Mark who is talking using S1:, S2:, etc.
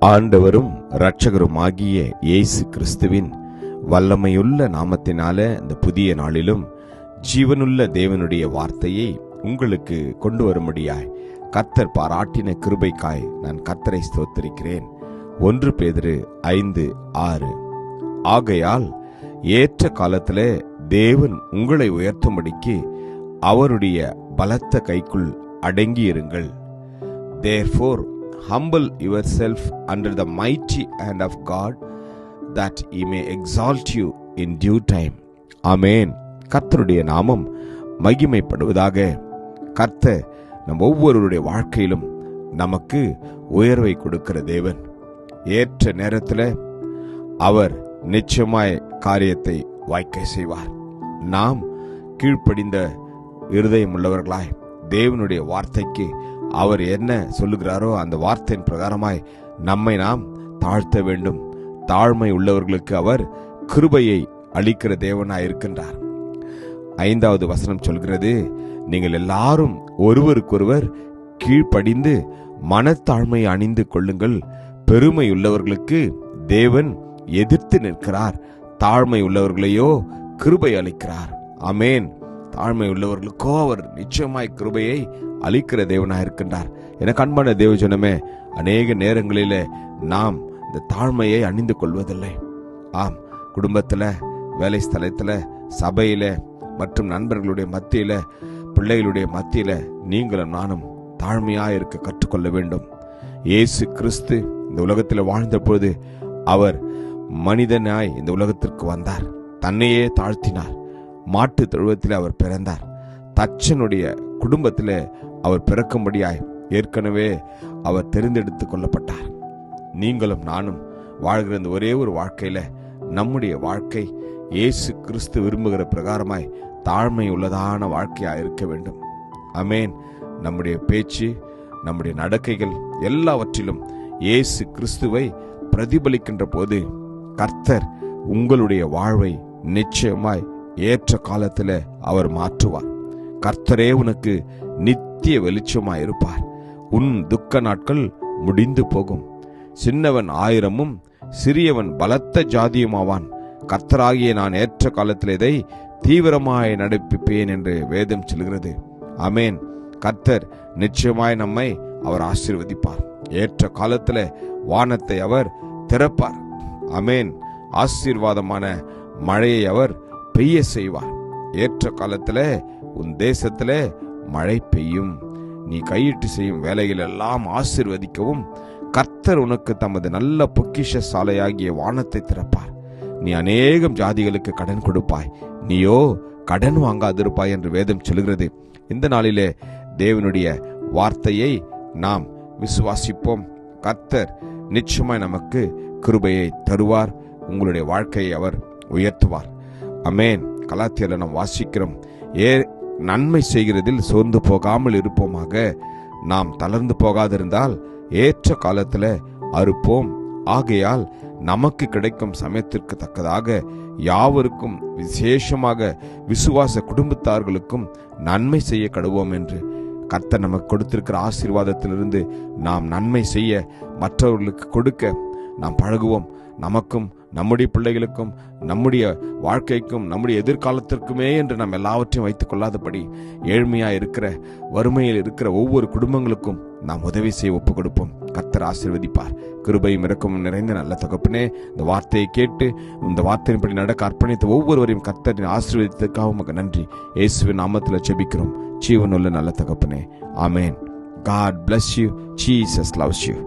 S1: ஆண்டவரும் இரட்சகருமாகிய இயேசு கிறிஸ்துவின் வல்லமையுள்ள நாமத்தினால இந்த புதிய நாளிலும் ஜீவனுள்ள தேவனுடைய வார்த்தையை உங்களுக்கு கொண்டு வரும்படியாய் கர்த்தர் பாராட்டின கிருபைக்காய் நான் கர்த்தரை ஸ்தோத்திரிக்கிறேன். 1 பேதுரு 5:6. ஆகையால் ஏற்ற காலத்திலே தேவன் உங்களை உயர்த்தும்படிக்கு அவருடைய பலத்த கைக்குள் அடங்கியிருங்கள். Therefore humble yourself under the mighty hand of God, that he may exalt you in due time. ஆமென். கர்த்தருடைய நாமம் மகிமைப்படுவதாக. கர்த்தர் நம் ஒவ்வொருவருடைய வாழ்க்கையிலும் நமக்கு உயர்வை கொடுக்கிற தேவன். ஏற்ற நேரத்தில் அவர் நிச்சயமாய் காரியத்தை வாய்க்க செய்வார். நாம் கீழ்ப்படிந்த இருதயம் உள்ளவர்களாய் தேவனுடைய வார்த்தைக்கு அவர் என்ன சொல்லுகிறாரோ அந்த வார்த்தையின் பிரகாரமாய் நம்மை நாம் தாழ்த்த வேண்டும். தாழ்மை உள்ளவர்களுக்கு அவர் கிருபையை அளிக்கிற தேவனாய் இருக்கின்றார். 5வது வசனம் சொல்கிறது, நீங்கள் எல்லாரும் ஒருவருக்கொருவர் கீழ்ப்படிந்து மனத்தாழ்மை அணிந்து கொள்ளுங்கள். பெருமை உள்ளவர்களுக்கு தேவன் எதிர்த்து நிற்கிறார், தாழ்மை உள்ளவர்களையோ கிருபை அளிக்கிறார். ஆமென். தாழ்மை உள்ளவர்களுக்கோ அவர் நிச்சயமாய் கிருபையை அளிக்கிற தேவனாக இருக்கின்றார். எனக்கு அன்பான தேவஜனமே, அநேக நேரங்களிலே நாம் இந்த தாழ்மையை அணிந்து கொள்வதில்லை. ஆம், குடும்பத்தில், வேலை ஸ்தலத்தில், சபையில மற்றும் நண்பர்களுடைய மத்தியில, பிள்ளைகளுடைய மத்தியில நீங்களும் நானும் தாழ்மையாக இருக்க கற்றுக்கொள்ள வேண்டும். இயேசு கிறிஸ்து இந்த உலகத்தில் வாழ்ந்த பொழுது அவர் மனிதனாய் இந்த உலகத்திற்கு வந்தார். தன்னையே தாழ்த்தினார். மாட்டு தொழுவத்தில் அவர் பிறந்தார். தச்சனுடைய குடும்பத்தில் அவர் பிறக்கும்படியாய் ஏற்கனவே அவர் தெரிந்தெடுத்து கொள்ளப்பட்டார். நீங்களும் நானும் வாழ்கிற இந்த ஒரே ஒரு வாழ்க்கையில நம்முடைய வாழ்க்கை இயேசு கிறிஸ்து விரும்புகிற பிரகாரமாய் தாழ்மை உள்ளதான வாழ்க்கையாக இருக்க வேண்டும். ஆமென். நம்முடைய பேச்சு, நம்முடைய நடக்கைகள் எல்லாவற்றிலும் இயேசு கிறிஸ்துவை பிரதிபலிக்கின்ற போது கர்த்தர் உங்களுடைய வாழ்வை நிச்சயமாய் ஏற்ற காலத்தில் அவர் மாற்றுவார். கர்த்தரே உனக்கு நித்திய வெளிச்சமாய் இருப்பார். உன் துக்க நாட்கள் முடிந்து போகும். சின்னவன் 1000 சிறியவன் பலத்த ஜாதியுமாவான். கர்த்தராகிய நான் ஏற்ற காலத்தில் இதை தீவிரமாய் நடப்பிப்பேன் என்று வேதம் சொல்கிறது. ஆமென். கர்த்தர் நிச்சயமாய் நம்மை அவர் ஆசீர்வதிப்பார். ஏற்ற காலத்தில் வானத்தை அவர் திறப்பார். ஆமென். ஆசீர்வாதமான மழையை அவர் பெய்ய செய்வார். ஏற்ற காலத்துல உன் தேசத்துல மழை பெய்யும். நீ கையிட்டு செய்யும் வேலைகள் எல்லாம் ஆசீர்வதிக்கவும் கர்த்தர் உனக்கு தமது நல்ல பொக்கிஷ சாலையாகிய வானத்தை திறப்பார். நீ அநேகம் ஜாதிகளுக்கு கடன் கொடுப்பாய், நீயோ கடன் வாங்காதிருப்பாய் என்று வேதம் சொல்கிறது. இந்த நாளிலே தேவனுடைய வார்த்தையை நாம் விசுவாசிப்போம். கர்த்தர் நிச்சயமாய் நமக்கு கிருபையை தருவார். உங்களுடைய வாழ்க்கையை அவர் உயர்த்துவார். ஆமென். கலாத்தியர்ல நாம் வாசிக்கிறோம், நன்மை செய்கிறதில் சோர்ந்து போகாமல் இருப்போமாக. நாம் தளர்ந்து போகாதிருந்தால் ஏற்ற காலத்துல அறுப்போம். ஆகையால் நமக்கு கிடைக்கும் சமயத்திற்கு தக்கதாக யாவருக்கும் விசேஷமாக விசுவாச குடும்பத்தார்களுக்கும் நன்மை செய்ய கடுவோம் என்று கர்த்தர் நமக்கு கொடுத்திருக்கிற ஆசீர்வாதத்திலிருந்து நாம் நன்மை செய்ய, மற்றவர்களுக்கு கொடுக்க நாம் பழகுவோம். நமக்கும் நம்முடைய பிள்ளைகளுக்கும் நம்முடைய வாழ்க்கைக்கும் நம்முடைய எதிர்காலத்திற்குமே என்று நாம் எல்லாவற்றையும் வைத்துக் கொள்ளாதபடி ஏழ்மையாக இருக்கிற, வறுமையில் இருக்கிற ஒவ்வொரு குடும்பங்களுக்கும் நாம் உதவி செய்ய ஒப்புக் கொடுப்போம். கர்த்தர் ஆசீர்வதிப்பார். கிருபையும் இரக்கமும் நிறைந்த நல்ல தகப்பனே, இந்த வார்த்தையை கேட்டு இந்த வார்த்தையின்படி நடக்க அர்ப்பணித்த ஒவ்வொருவரையும் கர்த்தரின் ஆசீர்வதித்ததற்காக உமக்கு நன்றி. இயேசுவின் நாமத்தில் ஜெபிக்கிறோம் ஜீவனுள்ள நல்ல தகப்பனே. ஆமென். God bless you. Jesus loves you.